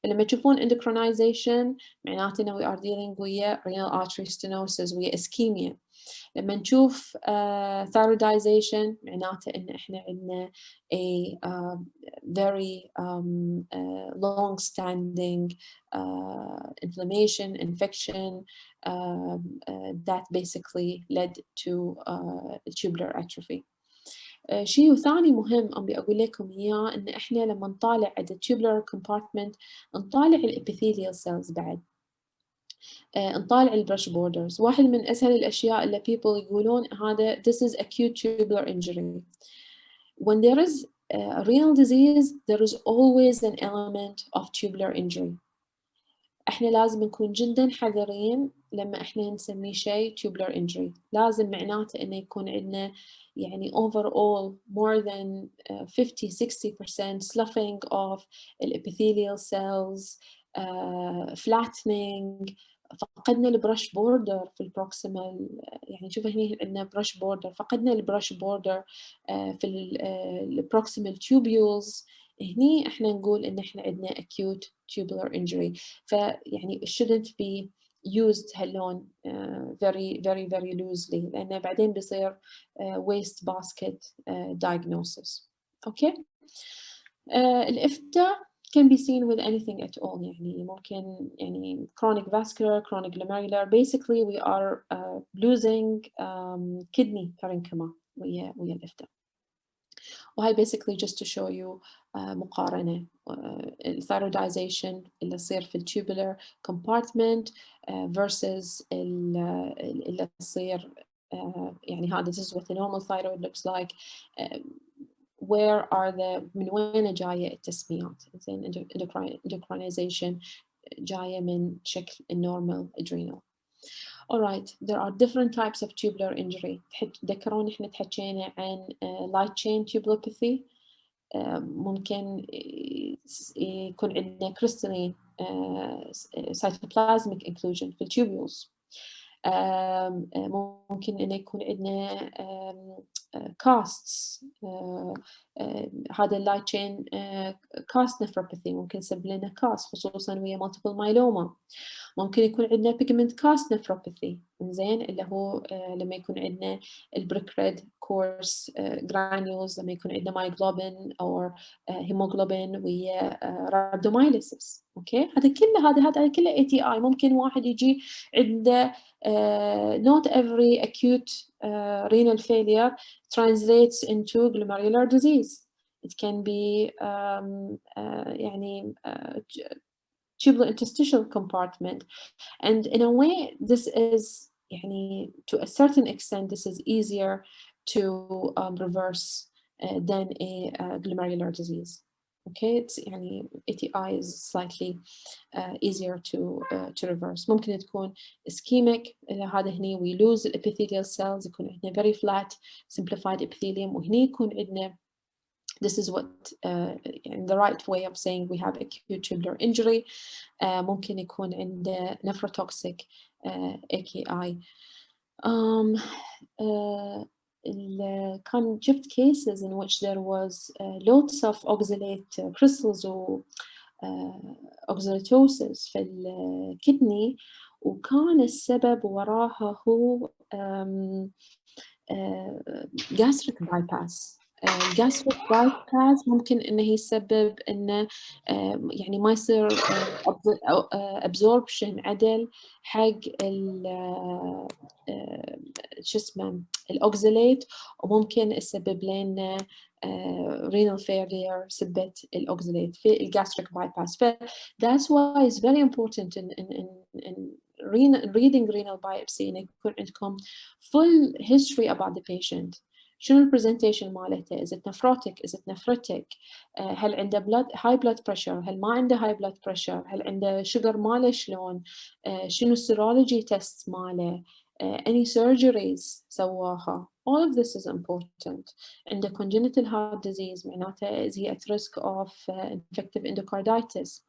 فلما تشوفون endocrinization معناته إنه we are dealing with renal artery stenosis ويا ischemia. لما نشوف thyroidization معناته إن إحنا عندنا a very long standing inflammation infection that basically led to tubular atrophy. شيء ثاني مهم أبي أقول لكم إياه إن إحنا لما نطالع على tubular compartment نطالع الepithelial cells بعد. نطالع البرش بوردرز. واحد من أسهل الأشياء اللي people يقولون هذا this is acute tubular injury. When there is a renal disease there is always an element of tubular injury. احنا لازم نكون جدا حذرين لما احنا نسمي شيء tubular injury. لازم معناته انه يكون عندنا يعني overall more than 50-60% sloughing of الابيثيليال cells, flattening. فقدنا البرش بوردر في البروكسيمال، يعني شوف هنا عندنا برش بوردر، فقدنا البرش بوردر في البروكسيمال tubules. هني احنا نقول ان احنا عندنا acute tubular injury. فيعني shouldn't be used هاللون very loosely، لأنه بعدين بيصير waste basket diagnosis. Okay. الإفتاء can be seen with anything at all. يعني ممكن يعني chronic vascular, chronic glomerular. Basically we are losing kidney parenchyma ويا الإفتاء. وهي basically just to show you مقارنة الثايرويدايزيشن اللي يصير في الtubular compartment versus اللي يصير يعني هذا this is what the normal thyroid looks like. where are the من وين جاية التسميات؟ زين endocrinization جاية من شكل normal adrenal. Alright, there are different types of tubular injury. تذكرون إحنا تحكينا عن light chain tubulopathy. ممكن يكون عندنا crystalline cytoplasmic inclusion في الtubules. ممكن إنه يكون عندنا casts. هذا اللايت تشين cast nephropathy ممكن يسبب لنا cast خصوصا ويا multiple myeloma. ممكن يكون عندنا pigment cast nephropathy، زين اللي هو لما يكون عندنا البريك ريد كورس granules، لما يكون عندنا myoglobin أو hemoglobin ويا rhabdomyolysis. اوكي، هذا كله ATI. ممكن واحد يجي عنده not every acute renal failure translates into glomerular disease. It can be يعني tubular interstitial compartment, and in a way this is يعني to a certain extent this is easier to reverse than a glomerular disease. Okay, it's يعني ATI is slightly easier to reverse. ممكن تكون ischemic، هذا هني we lose the epithelial cells، يكون عندنا very flat simplified epithelium، وهني يكون عندنا this is what the right way of saying we have acute tubular injury. ممكن يكون عند nephrotoxic AKI. كان شفت cases in which there was lots of oxalate crystals or oxalatosis في الكدني، وكان السبب وراها هو gastric bypass. gastric bypass ممكن إنه يسبب إنه يعني ما يصير absorption عدل حق شو اسمه الأوكزاليت، وممكن يسبب لنا renal failure سبة الأوكزاليت في الgastric bypass. That's why it's very important in reading renal biopsy إن يكون عندكم full history about the patient. شنو البرزنتيشن مالته؟ is it nephrotic? is it nephritic? هل عنده high blood pressure؟ هل ما عنده high blood pressure؟ هل عنده sugar ماله شلون؟ شنو serology tests ماله؟ any surgeries سواها؟ all of this is important. عنده congenital heart disease معناته is he at risk of infective endocarditis.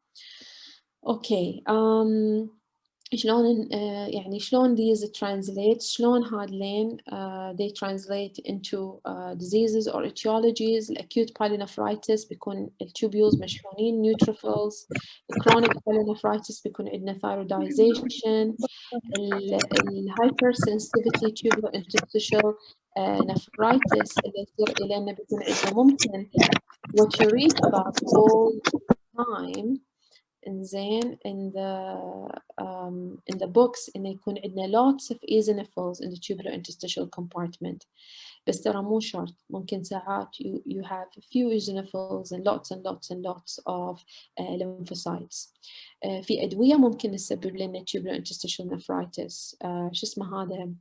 okay. شلون يعني شلون these translate، شلون هادلين they translate into diseases or etiologies. acute pyelonephritis بيكون الtubules مشحونين neutrophils. chronic pyelonephritis بيكون عندنا thyroidization. hypersensitivity tubular interstitial nephritis اللي يصير إلينا بيكون عندنا ممكن what you read about all the time زين in the books إنه يكون عندنا lots of eosinophils in the tubular interstitial compartment. بس ترى مو شرط، ممكن ساعات you have a few eosinophils and lots of lymphocytes. في أدوية ممكن تسبب لنا tubular interstitial nephritis. شو اسمه هذا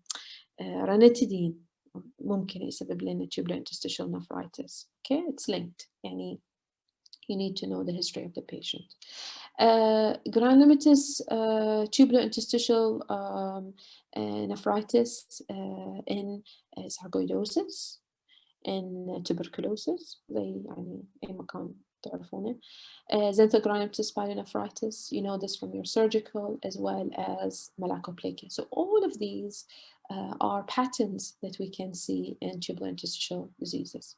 رانيتيدين ممكن يسبب لنا tubular interstitial nephritis. okay, it's linked يعني you need to know the history of the patient. Granulomatous tubular interstitial nephritis in sarcoidosis, in tuberculosis زي يعني أي مكان تعرفونه. Xanthogranulomatoous pyelonephritis, you know this from your surgical, as well as malakoplakia. So all of these are patterns that we can see in tubular interstitial diseases.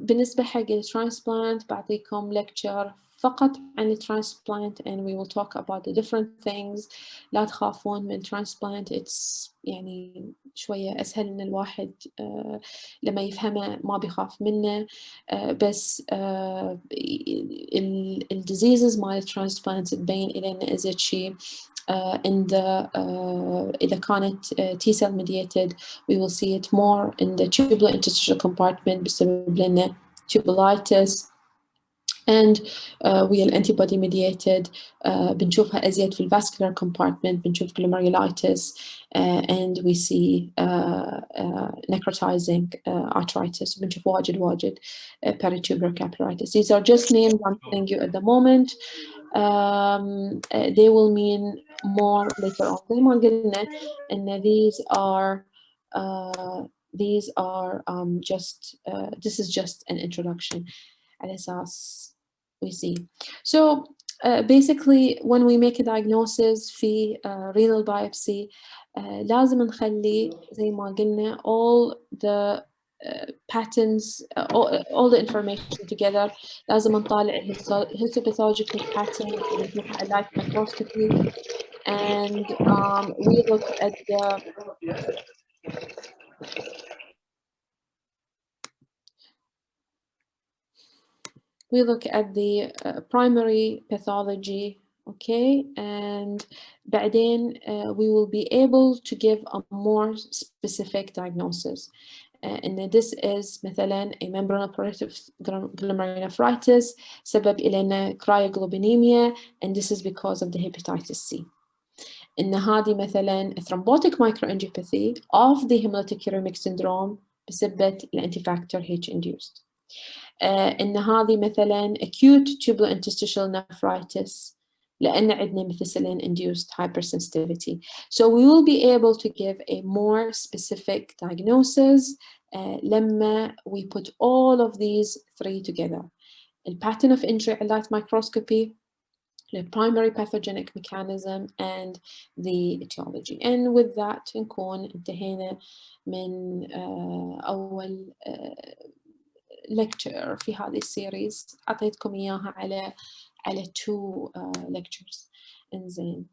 بالنسبة حق الترانسبلانت بعطيكم lecture فقط عن الترانسبلانت and we will talk about the different things. لا تخافون من transplant, it's يعني شوية أسهل إن الواحد لما يفهمه ما بيخاف منه. بس الديزيزز مال الترانسبلانت تبين إلينا إذا شيء in the إذا كانت T cell mediated, we will see it more in the tubular interstitial compartment بسبب لنا tubulitis, and ويا الانتيبودي mediated بنشوفها أزيد في vascular compartment, بنشوف glomerulitis, and we see necrotizing arteritis, بنشوف واجد peritubular capillaritis. These are just names I'm telling you at the moment. They will mean more later on. زي ما قلنا إن these are just this is just an introduction على أساس we see. So basically when we make a diagnosis في renal biopsy لازم نخلي زي ما قلنا all the patterns, all the information together. لازم نطالع histopathological pattern بنشوفها على light microscopy, and we look at the primary pathology, okay, and بعدين we will be able to give a more specific diagnosis. And this is مثلا a membranoproliferative glomerulonephritis سبب إلينا cryoglobulinemia, and this is because of the hepatitis C. إن هذه مثلا thrombotic microangiopathy of the hemolytic uremic syndrome بسبب الانتي-factor H induced. إن هذه مثلا acute tubular interstitial nephritis لأن عندنا methicillin induced hypersensitivity. So we will be able to give a more specific diagnosis لما we put all of these three together. The pattern of injury at light microscopy, the primary pathogenic mechanism, and the etiology. And with that نكون انتهينا من أول lecture في هذه السيريز. أعطيتكم إياها على 2 lectures. إنزين.